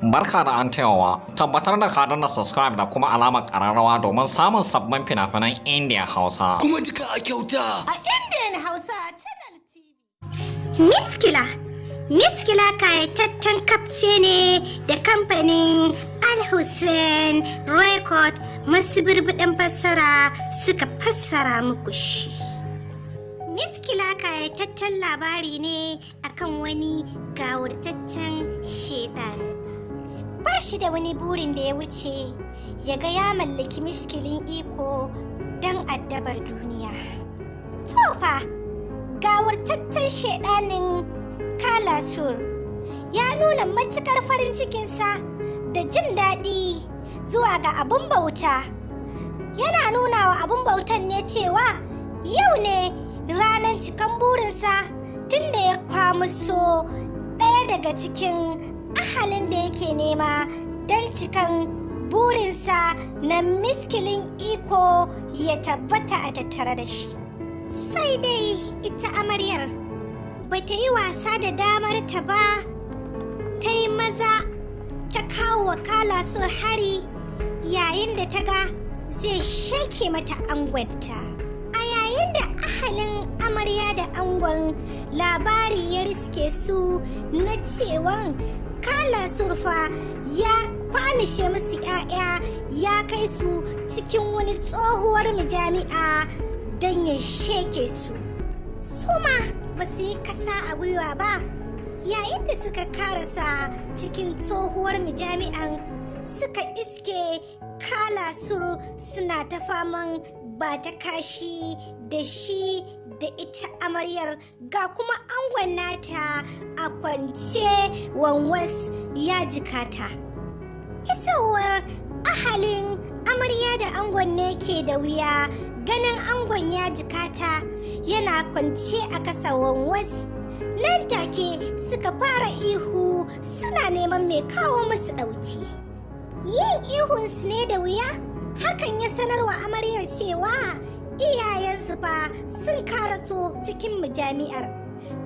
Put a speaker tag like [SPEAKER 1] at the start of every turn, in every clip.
[SPEAKER 1] Barka da an tayawa, tabbatar da ka danna subscribe da kuma alamar ƙararrawa domin samun sabbin fina-finan Indiya Hausa.
[SPEAKER 2] Kuma duka a kyauta!
[SPEAKER 3] A Indian Hausa Channel TV.
[SPEAKER 4] Miskila kayataccen kapce ne da kamfanin Al-Hussein Record masu birbiɗin fassara suka fassara muku shi. Miskila kayataccen labari ne akan wani gawurtaccen shedan. Ba shi da wani burin da ya wuce ya ga ya mallaki miskilin iko don addabar duniya. Tofa, gawurtaccen shedanin Kalasur ya nuna matukar farin cikinsa da jin daɗi zuwa ga abun bauta. Yana nuna wa abun bautan ne cewa yau ne ranar cikan burinsa tun da ya kwamuso ɗaya daga cikin ahalin da yake nema don cikan burinsa na miskilin iko ya tabbata a tattare da shi. Sai dai ita amaryar bata yi wasa da damar ta ba, ta yi maza ta kawo wa Kalasur hari yayin da ta ga zai shake mata angonta. A yayin da ahalin amarya da angon labari ya riske su na cewan Kalasur fa ya kwamishe musu 'ya'ya ya kai su cikin wani tsohuwar jami'a don ya sheke su. Suma ba su yi kasa a gwiwa ba yayin da suka karasa cikin tsohuwar jami'an suka iske Kalasur suna ta faman ba ta kashi da shi da ita amaryar ga kuma angon nata a kwance wanwas ya jikata. Isowar ahalin amarya da angon ne ke da wuya ganin angon ya jikata yana kwance a kasa wanwas. Nan take suka fara ihu suna neman mai kawo musu ɗauki. Yin ihunsu ne da wuya hakan ya sanarwa amaryar cewa iyayensu fa sun karaso cikin jami'ar.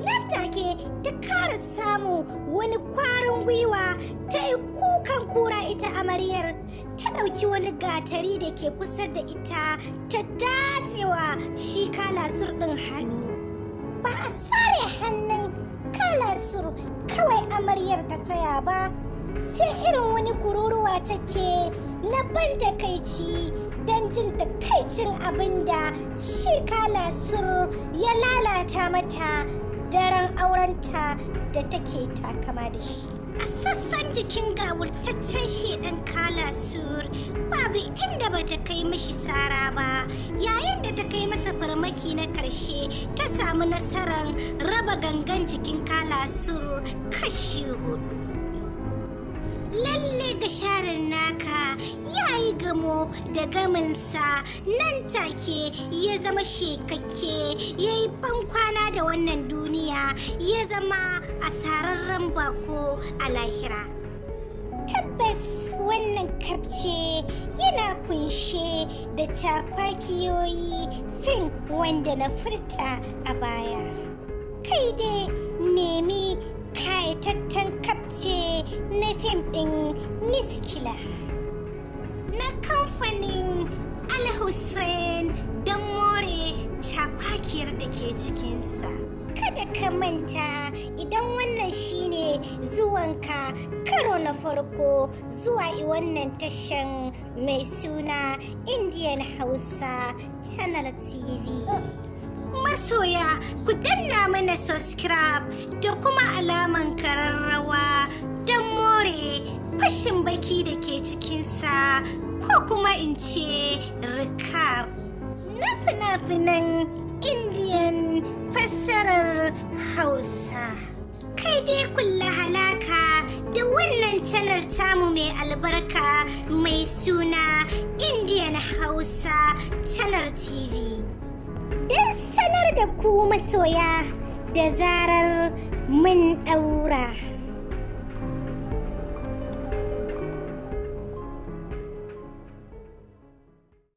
[SPEAKER 4] Nan take ta kara samu wani kwarin gwiwa ta yi kukan kura ita amaryar ta ɗauki wani gatari da ke kusa da ita ta datsewa shi Kalasur ɗin hannu. Ba a sare hannun Kalasur kawai amaryar ta tsaya ba, sai irin wani kururuwa take na ban takaici don jin takaicin abin da shi Kalasur ya lalata mata daren aurenta da take takama da shi. A sassan jikin gawurtaccen shedan Kalasur babu inda ba ta kai mishi sara ba, yayin da ta kai masa farmaki na karshe ta samu nasarar raba gangan jikin Kalasur kashi 4. Lalle ga sharin naka ya yi gamo da gaminsa nan take ya zama shekakke, ya yi bankwana da wannan duniya, ya zama asararren bako a lahira. Tabbas wannan kapce yana kunshe da cakwakiyoyi fin wanda na furta a baya. Kai dai nemi kayataccen kapce na fim ɗin Miskila na kamfanin Al-Hussein don more cakwakiyar da ke cikinsa. Kada ka manta idan wannan shine zuwanka karo na farko zuwa wannan tashan mai suna Indian Hausa Channel TV. Masoya ku danna mana subscribe da kuma alaman kararrawa don more fashin baki da ke cikinsa ko kuma in ce recap na fina-finan Indian fassarar Hausa. Kai dai kulla halaka da wannan channel tamu mai albarka mai suna Indian Hausa Channel TV. Don sanar da ku masoya da zarar mun ɗaura.